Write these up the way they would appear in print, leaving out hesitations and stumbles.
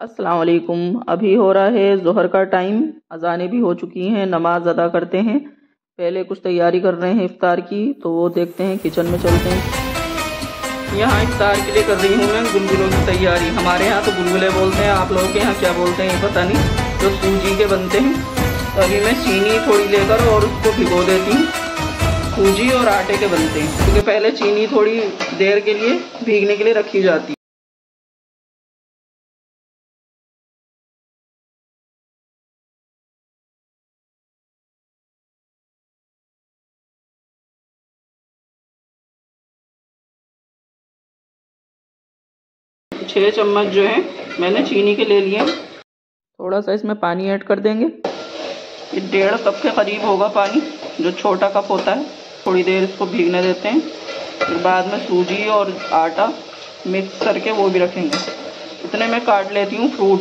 अस्सलाम वालेकुम। अभी हो रहा है ज़ोहर का टाइम, अजानें भी हो चुकी हैं, नमाज अदा करते हैं। पहले कुछ तैयारी कर रहे हैं इफ्तार की, तो वो देखते हैं, किचन में चलते हैं। यहाँ इफ्तार के लिए कर रही हूँ मैं गुलगुलों की तैयारी। हमारे यहाँ तो गुलगुले बोलते हैं, आप लोगों के यहाँ क्या बोलते हैं पता नहीं, जो सूजी के बनते हैं। तो अभी मैं चीनी थोड़ी लेकर और उसको भिगो देती हूँ। सूजी और आटे के बनते हैं, क्योंकि पहले चीनी थोड़ी देर के लिए भीगने के लिए रखी जाती है। 6 चम्मच जो है मैंने चीनी के ले लिए। थोड़ा सा इसमें पानी ऐड कर देंगे। ये 1.5 कप के करीब होगा पानी, जो छोटा कप होता है। थोड़ी देर इसको भीगने देते हैं, फिर बाद में सूजी और आटा मिक्स करके वो भी रखेंगे। इतने में काट लेती हूँ फ्रूट।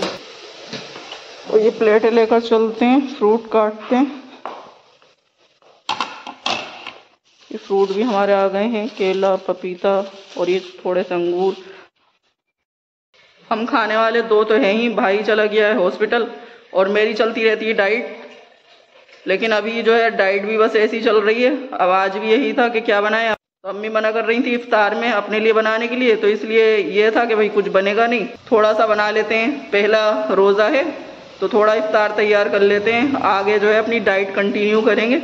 तो ये प्लेटें लेकर चलते हैं, फ्रूट काटते हैं। ये फ्रूट भी हमारे आ गए हैं, केला, पपीता और ये थोड़े से अंगूर। हम खाने वाले 2 तो हैं ही, भाई चला गया है हॉस्पिटल और मेरी चलती रहती है डाइट। लेकिन अभी जो है डाइट भी बस ऐसी चल रही है। अब आज भी यही था कि क्या बनाएं, तो अम्मी मना कर रही थी इफ्तार में अपने लिए बनाने के लिए, तो इसलिए ये था कि भाई कुछ बनेगा नहीं, थोड़ा सा बना लेते हैं। पहला रोज़ा है तो थोड़ा इफ्तार तैयार कर लेते हैं, आगे जो है अपनी डाइट कंटिन्यू करेंगे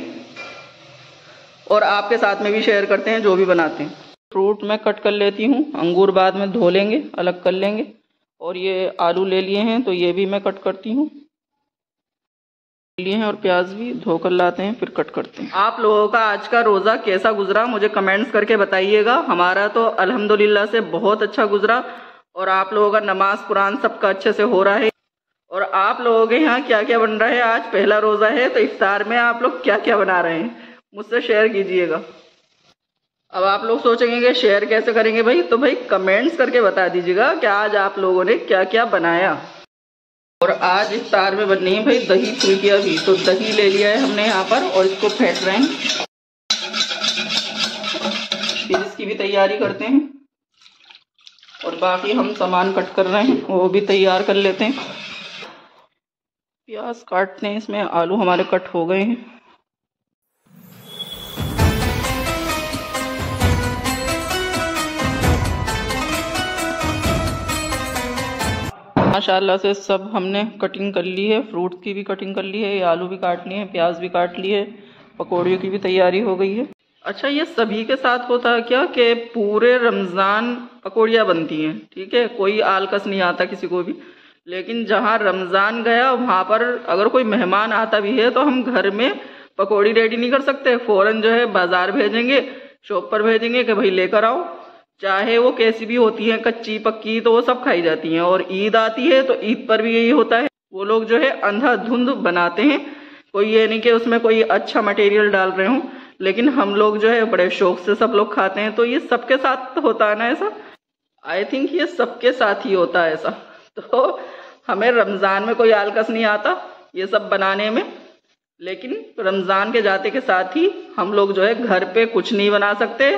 और आपके साथ में भी शेयर करते हैं जो भी बनाते हैं। फ्रूट मैं कट कर लेती हूँ, अंगूर बाद में धो लेंगे, अलग कर लेंगे। और ये आलू ले लिए हैं, तो ये भी मैं कट करती हूँ लिए हैं, और प्याज भी धोकर लाते हैं, फिर कट करते हैं। आप लोगों का आज का रोज़ा कैसा गुजरा मुझे कमेंट्स करके बताइएगा। हमारा तो अल्हम्दुलिल्लाह से बहुत अच्छा गुजरा, और आप लोगों का नमाज कुरान सबका अच्छे से हो रहा है। और आप लोगों के यहाँ क्या क्या बन रहा है? आज पहला रोज़ा है, तो इफ्तार में आप लोग क्या क्या बना रहे हैं मुझसे शेयर कीजिएगा। अब आप लोग सोचेंगे कि शेयर कैसे करेंगे भाई, तो भाई कमेंट्स करके बता दीजिएगा कि आज आप लोगों ने क्या क्या बनाया। और आज इफ्तार में बननी है भाई दही फुल्कियाँ भी, तो दही ले लिया है हमने यहाँ पर और इसको फेंट रहे हैं। फिर इसकी भी तैयारी करते हैं, और बाकी हम सामान कट कर रहे हैं वो भी तैयार कर लेते हैं। प्याज काटते हैं, इसमें आलू हमारे कट हो गए हैं। माशाल्लाह से सब हमने कटिंग कर ली है, फ्रूट की भी कटिंग कर ली है, आलू भी काट लिए हैं, प्याज भी काट लिए, पकौड़ियों की भी तैयारी हो गई है। अच्छा, ये सभी के साथ होता है क्या कि पूरे रमज़ान पकौड़ियाँ बनती हैं? ठीक है, कोई आलकस नहीं आता किसी को भी। लेकिन जहाँ रमज़ान गया वहाँ पर अगर कोई मेहमान आता भी है तो हम घर में पकौड़ी रेडी नहीं कर सकते, फ़ौरन जो है बाज़ार भेजेंगे, शॉप पर भेजेंगे कि भाई लेकर आओ। चाहे वो कैसी भी होती हैं, कच्ची पक्की, तो वो सब खाई जाती हैं। और ईद आती है तो ईद पर भी यही होता है, वो लोग जो है अंधाधुंध बनाते हैं। कोई ये नहीं कि उसमें कोई अच्छा मटेरियल डाल रहे हों, लेकिन हम लोग जो है बड़े शौक से सब लोग खाते हैं। तो ये सबके साथ होता है ना ऐसा? आई थिंक ये सबके साथ ही होता है ऐसा। तो हमें रमज़ान में कोई आलकस नहीं आता ये सब बनाने में, लेकिन रमज़ान के जाते के साथ ही हम लोग जो है घर पे कुछ नहीं बना सकते,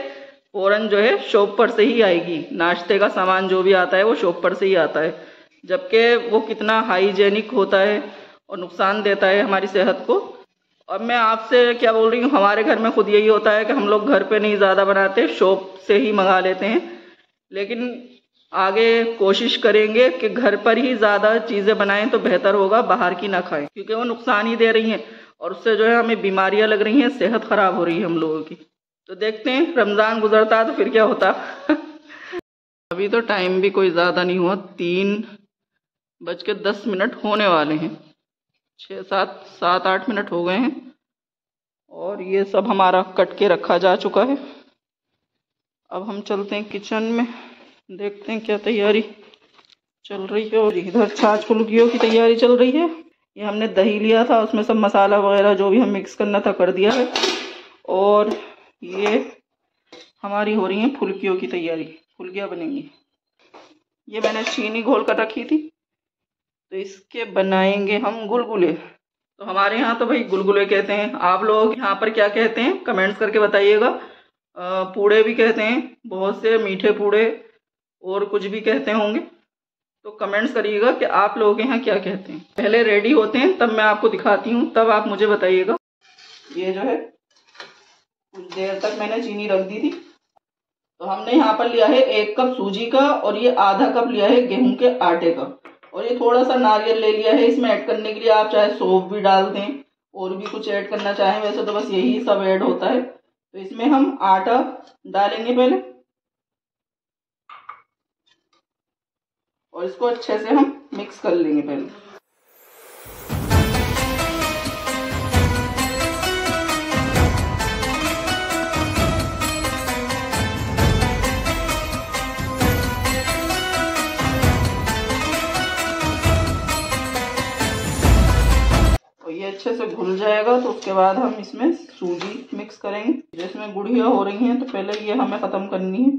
फ़ौरन जो है शॉप पर से ही आएगी। नाश्ते का सामान जो भी आता है वो शॉप पर से ही आता है, जबकि वो कितना हाइजेनिक होता है और नुकसान देता है हमारी सेहत को। अब मैं आपसे क्या बोल रही हूँ, हमारे घर में खुद यही होता है कि हम लोग घर पे नहीं ज़्यादा बनाते, शॉप से ही मंगा लेते हैं। लेकिन आगे कोशिश करेंगे कि घर पर ही ज़्यादा चीज़ें बनाएं तो बेहतर होगा, बाहर की ना खाएं, क्योंकि वो नुकसान ही दे रही हैं और उससे जो है हमें बीमारियाँ लग रही हैं, सेहत ख़राब हो रही है हम लोगों की। तो देखते हैं रमज़ान गुजरता है तो फिर क्या होता। अभी तो टाइम भी कोई ज़्यादा नहीं हुआ, 3:10 होने वाले हैं, 7-8 मिनट हो गए हैं। और ये सब हमारा कट के रखा जा चुका है। अब हम चलते हैं किचन में, देखते हैं क्या तैयारी चल रही है। और इधर छाछ फुल्कियों की तैयारी चल रही है। ये हमने दही लिया था, उसमें सब मसाला वगैरह जो भी हम मिक्स करना था कर दिया है। और ये हमारी हो रही है फुल्कियों की तैयारी, फुल्कियाँ बनेंगी। ये मैंने चीनी घोल कर रखी थी, तो इसके बनाएंगे हम गुलगुले। तो हमारे यहाँ तो भाई गुलगुले कहते हैं, आप लोग यहाँ पर क्या कहते हैं कमेंट्स करके बताइएगा। पूड़े भी कहते हैं बहुत से, मीठे पूड़े और कुछ भी कहते होंगे। तो कमेंट्स करिएगा कि आप लोगों के यहाँ क्या कहते हैं। पहले रेडी होते हैं तब मैं आपको दिखाती हूँ, तब आप मुझे बताइएगा। ये जो है कुछ देर तक मैंने चीनी रख दी थी। तो हमने यहाँ पर लिया है 1 कप सूजी का और ये आधा कप लिया है गेहूं के आटे का, और ये थोड़ा सा नारियल ले लिया है इसमें ऐड करने के लिए। आप चाहे सौंफ भी डाल दें और भी कुछ ऐड करना चाहें, वैसे तो बस यही सब ऐड होता है। तो इसमें हम आटा डालेंगे पहले और इसको अच्छे से हम मिक्स कर लेंगे पहले। ये अच्छे से घुल जाएगा तो उसके बाद हम इसमें सूजी मिक्स करेंगे। जिसमें गुड़िया हो रही हैं तो पहले ये हमें ख़त्म करनी है।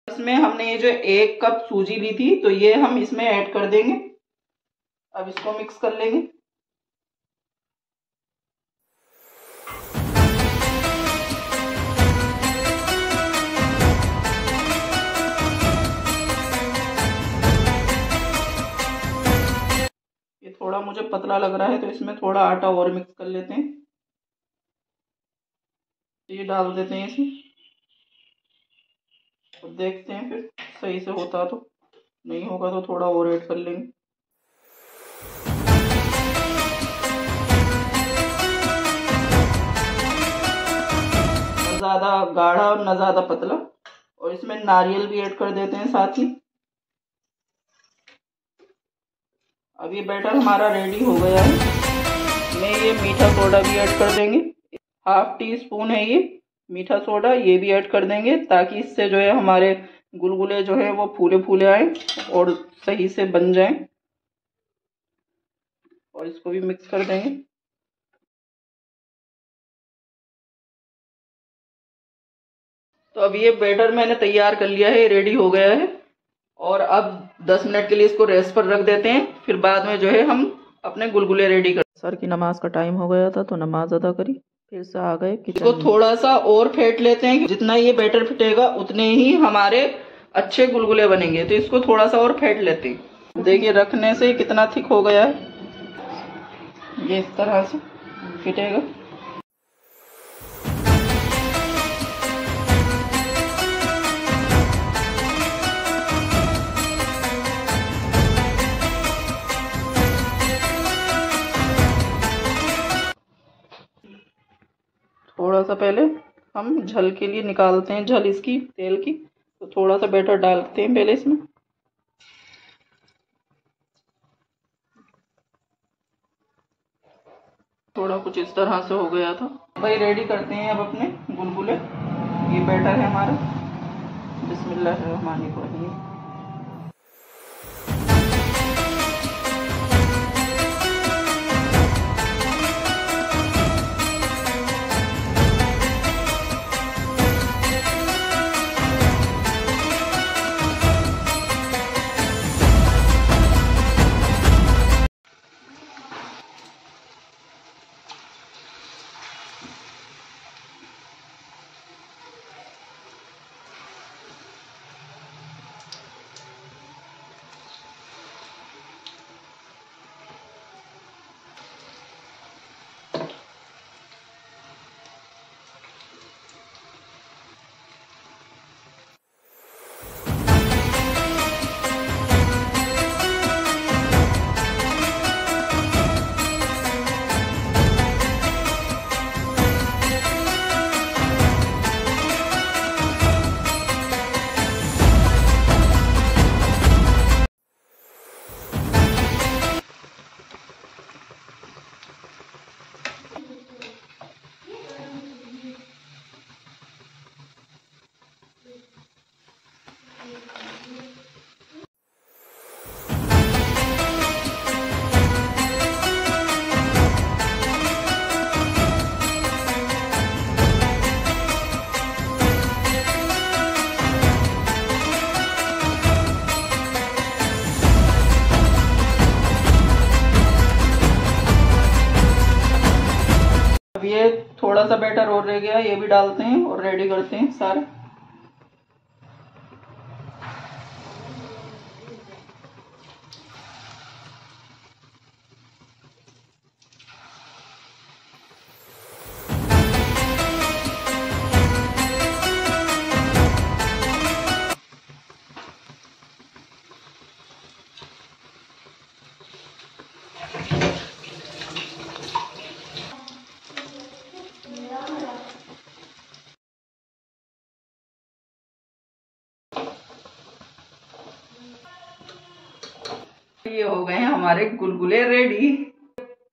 इसमें हमने ये जो 1 कप सूजी ली थी तो ये हम इसमें ऐड कर देंगे। अब इसको मिक्स कर लेंगे। ये थोड़ा मुझे पतला लग रहा है तो इसमें थोड़ा आटा और मिक्स कर लेते हैं। ये डाल देते हैं इसमें और देखते हैं फिर सही से होता तो, नहीं होगा तो थोड़ा और ऐड कर लेंगे। न ज़्यादा गाढ़ा और न ज़्यादा पतला। और इसमें नारियल भी ऐड कर देते हैं साथ ही। अब ये बैटर हमारा रेडी हो गया है। इसमें ये मीठा सोडा भी ऐड कर देंगे। 1/2 टीस्पून है ये मीठा सोडा, ये भी ऐड कर देंगे ताकि इससे जो है हमारे गुलगुले जो है वो फूले फूले आए और सही से बन जाएं। और इसको भी मिक्स कर देंगे। तो अब ये बैटर मैंने तैयार कर लिया है, रेडी हो गया है। और अब 10 मिनट के लिए इसको रेस्ट पर रख देते हैं, फिर बाद में जो है हम अपने गुलगुले रेडी कर। सर की नमाज का टाइम हो गया था तो नमाज अदा करी, फिर से आ गए किचन। इसको थोड़ा सा और फेंट लेते हैं, जितना ये बैटर फिटेगा उतने ही हमारे अच्छे गुलगुले बनेंगे। तो इसको थोड़ा सा और फेंट लेते हैं। देखिए रखने से कितना थिक हो गया है, ये इस तरह से फिटेगा। थोड़ा सा पहले हम झल के लिए निकालते हैं, झल इसकी तेल की। तो थोड़ा सा बैटर डालते हैं पहले इसमें। थोड़ा कुछ इस तरह से हो गया था भाई। रेडी करते हैं अब अपने गुलगुले। ये बैटर है हमारा। बिस्मिल्लाहिर्रहमानिर्रहीम। ये थोड़ा सा बैटर और रह गया, ये भी डालते हैं और रेडी करते हैं सारे। ये हो गए हैं हमारे गुलगुले रेडी।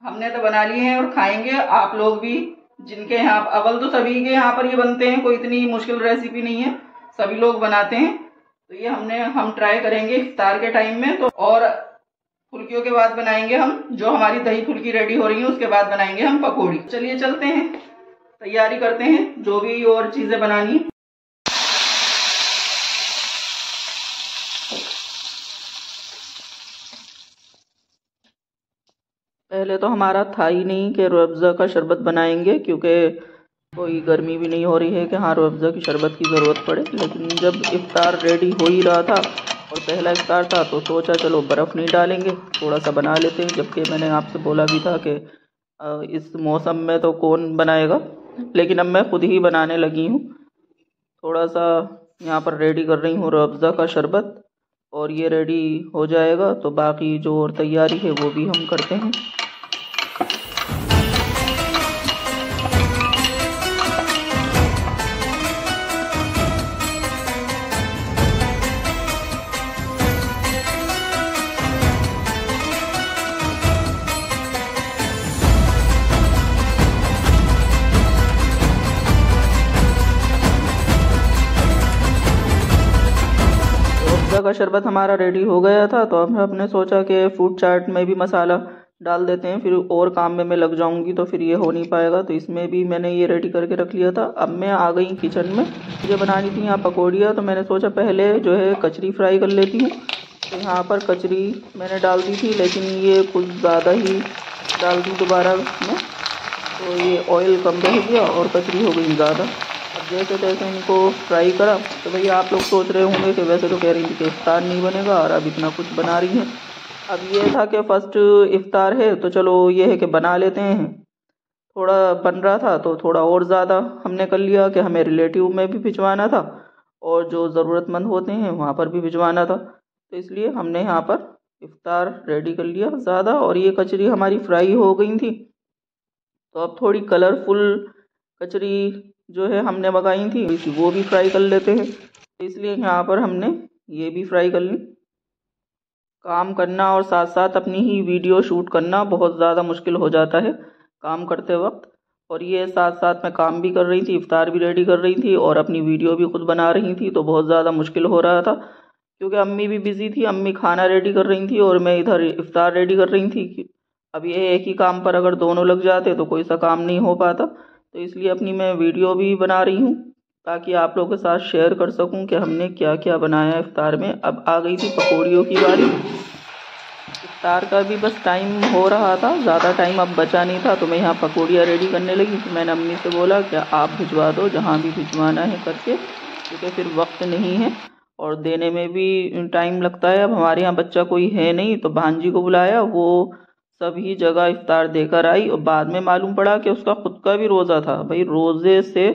हमने तो बना लिए हैं और खाएंगे, आप लोग भी जिनके यहाँ, अव्वल तो सभी के यहाँ पर ये बनते हैं, कोई इतनी मुश्किल रेसिपी नहीं है, सभी लोग बनाते हैं। तो ये हम ट्राई करेंगे इफ्तार के टाइम में। तो और फुल्कियों के बाद बनाएंगे हम, जो हमारी दही फुल्की रेडी हो रही है उसके बाद बनाएंगे हम पकौड़ी। चलिए चलते हैं, तैयारी करते हैं जो भी और चीजें बनानी है। पहले तो हमारा था ही नहीं कि रूह अफ़ज़ा का शरबत बनाएंगे, क्योंकि कोई गर्मी भी नहीं हो रही है कि हाँ रूह अफ़ज़ा की शरबत की ज़रूरत पड़े। लेकिन जब इफ्तार रेडी हो ही रहा था और पहला इफ्तार था तो सोचा चलो बर्फ़ नहीं डालेंगे, थोड़ा सा बना लेते हैं। जबकि मैंने आपसे बोला भी था कि इस मौसम में तो कौन बनाएगा, लेकिन अब मैं ख़ुद ही बनाने लगी हूँ। थोड़ा सा यहाँ पर रेडी कर रही हूँ रूह अफ़ज़ा का शरबत, और ये रेडी हो जाएगा तो बाकी जो और तैयारी है वो भी हम करते हैं। का शरबत हमारा रेडी हो गया था, तो हमने सोचा कि फ्रूट चाट में भी मसाला डाल देते हैं, फिर और काम में मैं लग जाऊंगी तो फिर ये हो नहीं पाएगा। तो इसमें भी मैंने ये रेडी करके रख लिया था। अब मैं आ गई किचन में, मुझे बनानी थी यहाँ पकौड़ियाँ। तो मैंने सोचा पहले जो है कचरी फ्राई कर लेती हूँ। तो यहाँ पर कचरी मैंने डाल दी थी, लेकिन ये कुछ ज़्यादा ही डाल दी दोबारा में, तो ये ऑयल कम रह गया और कचरी हो गई ज़्यादा। अब जैसे तैसे इनको फ्राई करा। तो भैया आप लोग सोच रहे होंगे कि वैसे तो कह रही थी कि इफ्तार नहीं बनेगा और अब इतना कुछ बना रही हैं। अब ये था कि फ़र्स्ट इफ्तार है तो चलो ये है कि बना लेते हैं। थोड़ा बन रहा था तो थोड़ा और ज़्यादा हमने कर लिया कि हमें रिलेटिव में भी भिजवाना था और जो ज़रूरतमंद होते हैं वहाँ पर भी भिजवाना था। तो इसलिए हमने यहाँ पर इफ्तार रेडी कर लिया ज़्यादा। और ये कचरी हमारी फ्राई हो गई थी, तो अब थोड़ी कलरफुल कचरी जो है हमने मंगाई थी वो भी फ्राई कर लेते हैं। तो इसलिए यहाँ पर हमने ये भी फ्राई कर ली। काम करना और साथ साथ अपनी ही वीडियो शूट करना बहुत ज़्यादा मुश्किल हो जाता है काम करते वक्त। और ये साथ साथ मैं काम भी कर रही थी, इफ्तार भी रेडी कर रही थी और अपनी वीडियो भी खुद बना रही थी, तो बहुत ज़्यादा मुश्किल हो रहा था। क्योंकि अम्मी भी बिज़ी थी, अम्मी खाना रेडी कर रही थी और मैं इधर इफ्तार रेडी कर रही थी। अब ये एक ही काम पर अगर दोनों लग जाते तो कोई सा काम नहीं हो पाता। तो इसलिए अपनी मैं वीडियो भी बना रही हूँ ताकि आप लोगों के साथ शेयर कर सकूँ कि हमने क्या क्या बनाया इफ्तार में। अब आ गई थी पकौड़ियों की बारी। इफ्तार का भी बस टाइम हो रहा था, ज़्यादा टाइम अब बचा नहीं था, तो मैं यहाँ पकौड़ियाँ रेडी करने लगी। तो मैंने अम्मी से बोला कि आप भिजवा दो जहाँ भी भिजवाना है करके, क्योंकि फिर वक्त नहीं है और देने में भी टाइम लगता है। अब हमारे यहाँ बच्चा कोई है नहीं, तो भांजी को बुलाया, वो सभी जगह इफ्तार देकर आई और बाद में मालूम पड़ा कि उसका खुद का भी रोज़ा था। भाई रोज़े से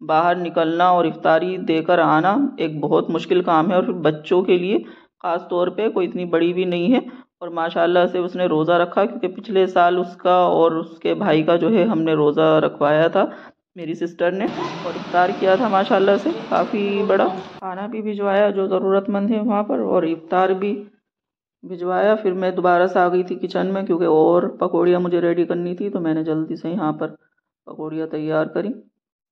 बाहर निकलना और इफ्तारी देकर आना एक बहुत मुश्किल काम है, और फिर बच्चों के लिए ख़ास तौर पे, कोई इतनी बड़ी भी नहीं है। और माशाल्लाह से उसने रोज़ा रखा, क्योंकि पिछले साल उसका और उसके भाई का जो है हमने रोज़ा रखवाया था मेरी सिस्टर ने, और इफ्तार किया था माशाल्लाह से काफ़ी बड़ा। खाना भी भिजवाया जो ज़रूरतमंद है वहाँ पर, और इफ्तार भी भिजवाया। फिर मैं दोबारा से आ गई थी किचन में, क्योंकि और पकौड़ियाँ मुझे रेडी करनी थी, तो मैंने जल्दी से यहाँ पर पकौड़ियाँ तैयार करी।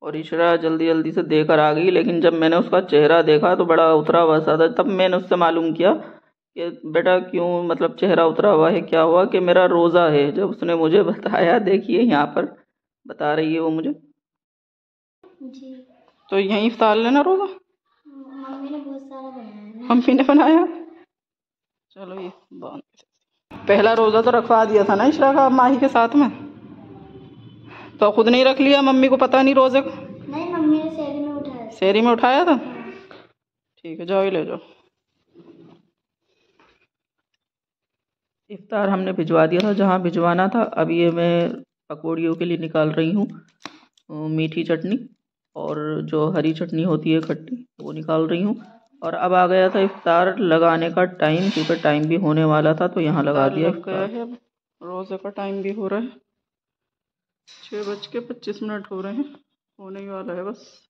और इशरा जल्दी जल्दी से देकर आ गई, लेकिन जब मैंने उसका चेहरा देखा तो बड़ा उतरा हुआ सा था। तब मैंने उससे मालूम किया कि बेटा क्यों, मतलब चेहरा उतरा हुआ है, क्या हुआ, कि मेरा रोज़ा है। जब उसने मुझे बताया, देखिए यहाँ पर बता रही है वो मुझे जी। तो यहीं इफ्तार लेना रोज़ा, मम्मी ने बहुत सारा बनाया, मम्मी ने बनाया। चलो ये पहला रोज़ा तो रखवा दिया था ना इशरा का माही के साथ में, तो खुद नहीं रख लिया, मम्मी को पता नहीं रोजे का? नहीं, मम्मी ने शहरी में उठाया। शहरी में उठाया था? ठीक है, जाओ ही ले जाओ। इफ्तार हमने भिजवा दिया था जहाँ भिजवाना था। अब ये मैं पकौड़ियों के लिए निकाल रही हूँ मीठी चटनी, और जो हरी चटनी होती है खट्टी, वो निकाल रही हूँ। और अब आ गया था इफ्तार लगाने का टाइम, क्योंकि टाइम भी होने वाला था तो यहाँ लगा दिया इफ्तार। है रोज़े का टाइम भी हो रहा है, 6:25 हो रहे हैं, होने ही वाला है बस।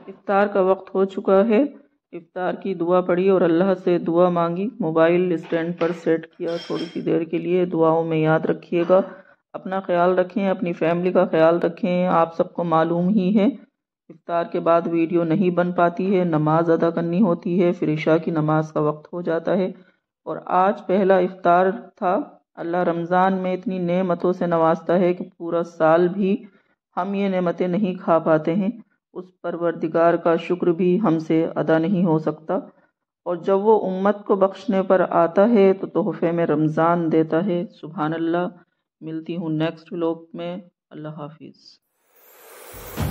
इफ्तार का वक्त हो चुका है। इफ्तार की दुआ पढ़ी और अल्लाह से दुआ मांगी। मोबाइल स्टैंड पर सेट किया थोड़ी सी देर के लिए। दुआओं में याद रखिएगा, अपना ख्याल रखें, अपनी फैमिली का ख्याल रखें। आप सबको मालूम ही है इफ्तार के बाद वीडियो नहीं बन पाती है, नमाज अदा करनी होती है, फिर इशा की नमाज का वक्त हो जाता है। और आज पहला इफ्तार था। अल्लाह रमज़ान में इतनी नेमतों से नवाजता है कि पूरा साल भी हम ये नेमतें नहीं खा पाते हैं। उस परवरदिगार का शुक्र भी हमसे अदा नहीं हो सकता। और जब वो उम्मत को बख्शने पर आता है तो तोहफे में रमज़ान देता है। सुभान अल्लाह। मिलती हूँ नेक्स्ट व्लॉग में। अल्लाह हाफिज़।